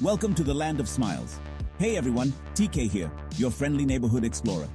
Welcome to the land of smiles. Hey everyone, TK here, your friendly neighborhood explorer.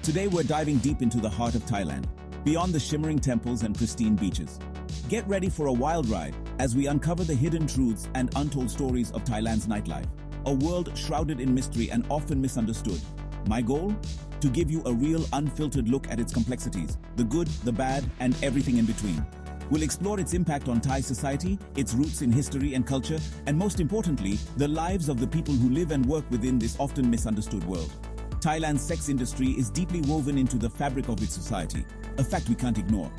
Today we're diving deep into the heart of Thailand, beyond the shimmering temples and pristine beaches. Get ready for a wild ride as we uncover the hidden truths and untold stories of Thailand's nightlife, a world shrouded in mystery and often misunderstood. My goal? To give you a real, unfiltered look at its complexities, the good, the bad, and everything in between. We'll explore its impact on Thai society, its roots in history and culture, and most importantly, the lives of the people who live and work within this often misunderstood world. Thailand's sex industry is deeply woven into the fabric of its society, a fact we can't ignore.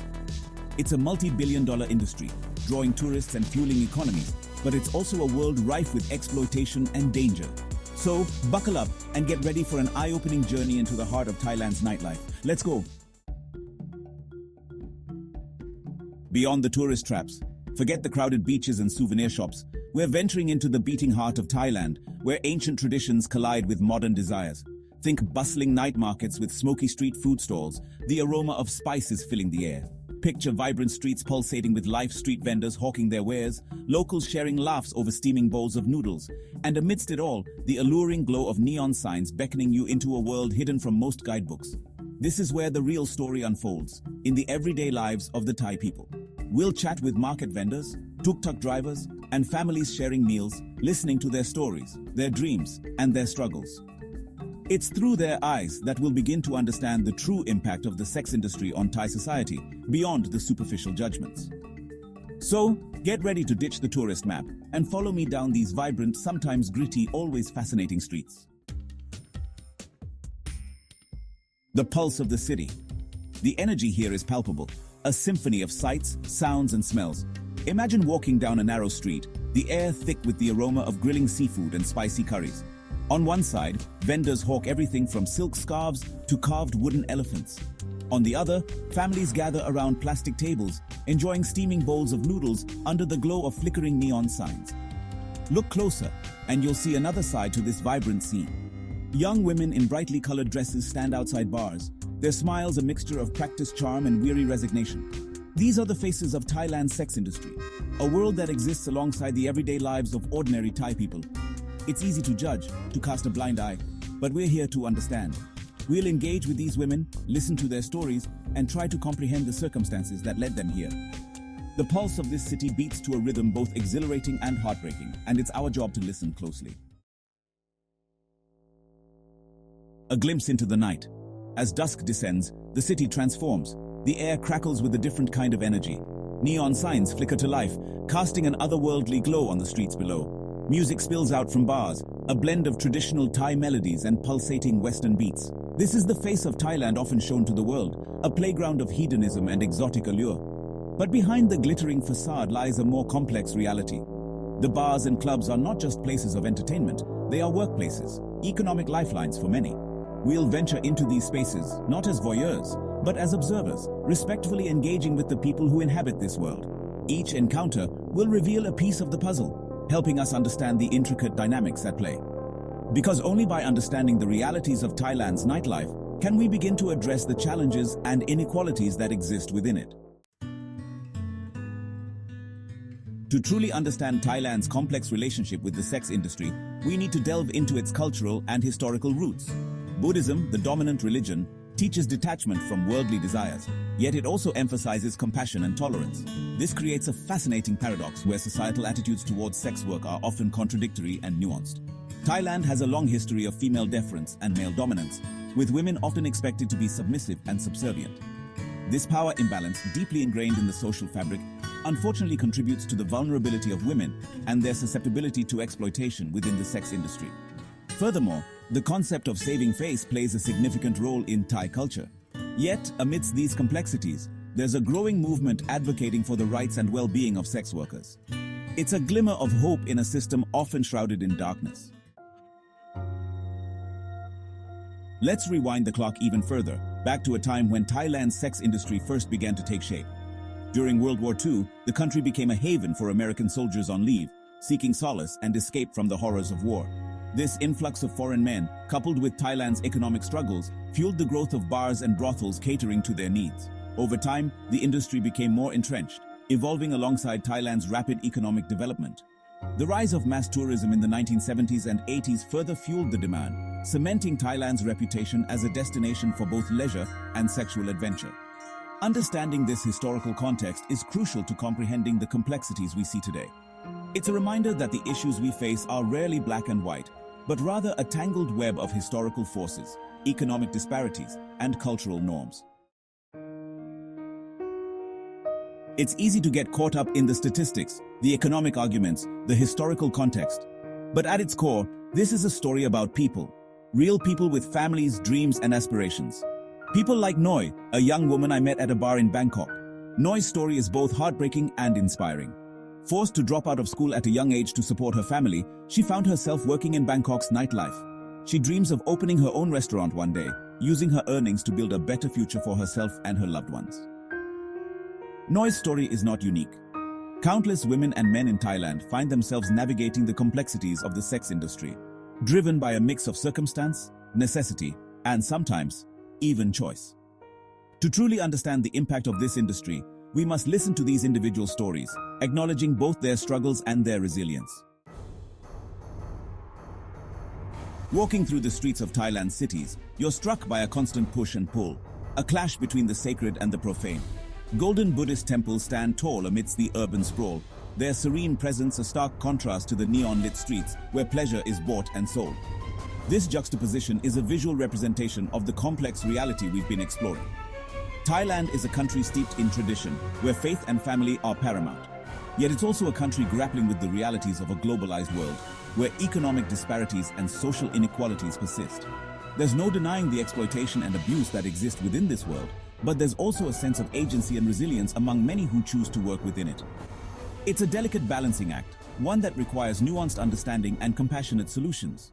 It's a multi-billion-dollar industry, drawing tourists and fueling economies, but it's also a world rife with exploitation and danger. So, buckle up and get ready for an eye-opening journey into the heart of Thailand's nightlife. Let's go! Beyond the tourist traps, forget the crowded beaches and souvenir shops. We're venturing into the beating heart of Thailand, where ancient traditions collide with modern desires. Think bustling night markets with smoky street food stalls, the aroma of spices filling the air. Picture vibrant streets pulsating with live street vendors hawking their wares, locals sharing laughs over steaming bowls of noodles, and amidst it all, the alluring glow of neon signs beckoning you into a world hidden from most guidebooks. This is where the real story unfolds, in the everyday lives of the Thai people. We'll chat with market vendors, tuk-tuk drivers, and families sharing meals, listening to their stories, their dreams, and their struggles. It's through their eyes that we'll begin to understand the true impact of the sex industry on Thai society, beyond the superficial judgments. So, get ready to ditch the tourist map and follow me down these vibrant, sometimes gritty, always fascinating streets. The pulse of the city. The energy here is palpable, a symphony of sights, sounds, and smells. Imagine walking down a narrow street, the air thick with the aroma of grilling seafood and spicy curries. On one side, vendors hawk everything from silk scarves to carved wooden elephants. On the other, families gather around plastic tables, enjoying steaming bowls of noodles under the glow of flickering neon signs. Look closer, and you'll see another side to this vibrant scene. Young women in brightly colored dresses stand outside bars, their smiles a mixture of practiced charm and weary resignation. These are the faces of Thailand's sex industry, a world that exists alongside the everyday lives of ordinary Thai people. It's easy to judge, to cast a blind eye, but we're here to understand. We'll engage with these women, listen to their stories, and try to comprehend the circumstances that led them here. The pulse of this city beats to a rhythm both exhilarating and heartbreaking, and it's our job to listen closely. A glimpse into the night. As dusk descends, the city transforms. The air crackles with a different kind of energy. Neon signs flicker to life, casting an otherworldly glow on the streets below. Music spills out from bars, a blend of traditional Thai melodies and pulsating Western beats. This is the face of Thailand often shown to the world, a playground of hedonism and exotic allure. But behind the glittering facade lies a more complex reality. The bars and clubs are not just places of entertainment, they are workplaces, economic lifelines for many. We'll venture into these spaces, not as voyeurs, but as observers, respectfully engaging with the people who inhabit this world. Each encounter will reveal a piece of the puzzle, helping us understand the intricate dynamics at play. Because only by understanding the realities of Thailand's nightlife can we begin to address the challenges and inequalities that exist within it. To truly understand Thailand's complex relationship with the sex industry, we need to delve into its cultural and historical roots. Buddhism, the dominant religion, teaches detachment from worldly desires, yet it also emphasizes compassion and tolerance. This creates a fascinating paradox where societal attitudes towards sex work are often contradictory and nuanced. Thailand has a long history of female deference and male dominance, with women often expected to be submissive and subservient. This power imbalance, deeply ingrained in the social fabric, unfortunately contributes to the vulnerability of women and their susceptibility to exploitation within the sex industry. Furthermore, the concept of saving face plays a significant role in Thai culture. Yet, amidst these complexities, there's a growing movement advocating for the rights and well-being of sex workers. It's a glimmer of hope in a system often shrouded in darkness. Let's rewind the clock even further, back to a time when Thailand's sex industry first began to take shape. During World War II, the country became a haven for American soldiers on leave, seeking solace and escape from the horrors of war. This influx of foreign men, coupled with Thailand's economic struggles, fueled the growth of bars and brothels catering to their needs. Over time, the industry became more entrenched, evolving alongside Thailand's rapid economic development. The rise of mass tourism in the 1970s and 80s further fueled the demand, cementing Thailand's reputation as a destination for both leisure and sexual adventure. Understanding this historical context is crucial to comprehending the complexities we see today. It's a reminder that the issues we face are rarely black and white, but rather a tangled web of historical forces, economic disparities, and cultural norms. It's easy to get caught up in the statistics, the economic arguments, the historical context. But at its core, this is a story about people. Real people with families, dreams, and aspirations. People like Noi, a young woman I met at a bar in Bangkok. Noi's story is both heartbreaking and inspiring. Forced to drop out of school at a young age to support her family, she found herself working in Bangkok's nightlife. She dreams of opening her own restaurant one day, using her earnings to build a better future for herself and her loved ones. Noi's story is not unique. Countless women and men in Thailand find themselves navigating the complexities of the sex industry, driven by a mix of circumstance, necessity, and sometimes, even choice. To truly understand the impact of this industry, we must listen to these individual stories, acknowledging both their struggles and their resilience. Walking through the streets of Thailand's cities, you're struck by a constant push and pull, a clash between the sacred and the profane. Golden Buddhist temples stand tall amidst the urban sprawl, their serene presence a stark contrast to the neon-lit streets where pleasure is bought and sold. This juxtaposition is a visual representation of the complex reality we've been exploring. Thailand is a country steeped in tradition, where faith and family are paramount. Yet it's also a country grappling with the realities of a globalized world, where economic disparities and social inequalities persist. There's no denying the exploitation and abuse that exist within this world, but there's also a sense of agency and resilience among many who choose to work within it. It's a delicate balancing act, one that requires nuanced understanding and compassionate solutions.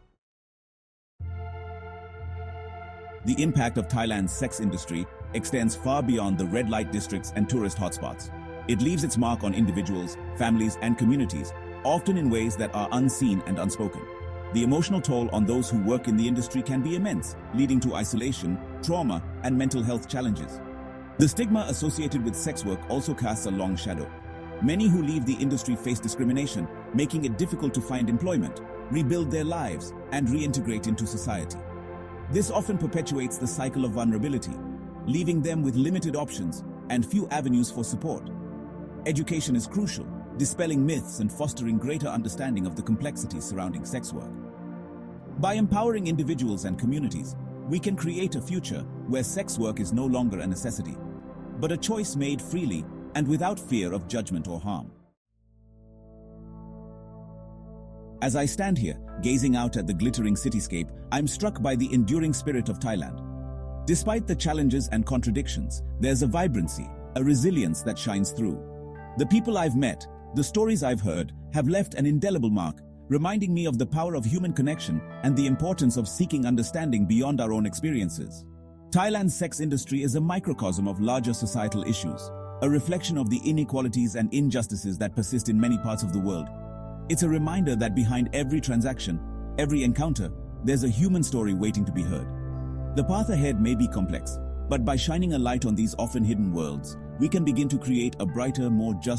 The impact of Thailand's sex industry extends far beyond the red light districts and tourist hotspots. It leaves its mark on individuals, families, and communities, often in ways that are unseen and unspoken. The emotional toll on those who work in the industry can be immense, leading to isolation, trauma, and mental health challenges. The stigma associated with sex work also casts a long shadow. Many who leave the industry face discrimination, making it difficult to find employment, rebuild their lives, and reintegrate into society. This often perpetuates the cycle of vulnerability, leaving them with limited options and few avenues for support. Education is crucial, dispelling myths and fostering greater understanding of the complexities surrounding sex work. By empowering individuals and communities, we can create a future where sex work is no longer a necessity, but a choice made freely and without fear of judgment or harm. As I stand here, gazing out at the glittering cityscape, I'm struck by the enduring spirit of Thailand. Despite the challenges and contradictions, there's a vibrancy, a resilience that shines through. The people I've met, the stories I've heard, have left an indelible mark, reminding me of the power of human connection and the importance of seeking understanding beyond our own experiences. Thailand's sex industry is a microcosm of larger societal issues, a reflection of the inequalities and injustices that persist in many parts of the world. It's a reminder that behind every transaction, every encounter, there's a human story waiting to be heard. The path ahead may be complex, but by shining a light on these often hidden worlds, we can begin to create a brighter, more just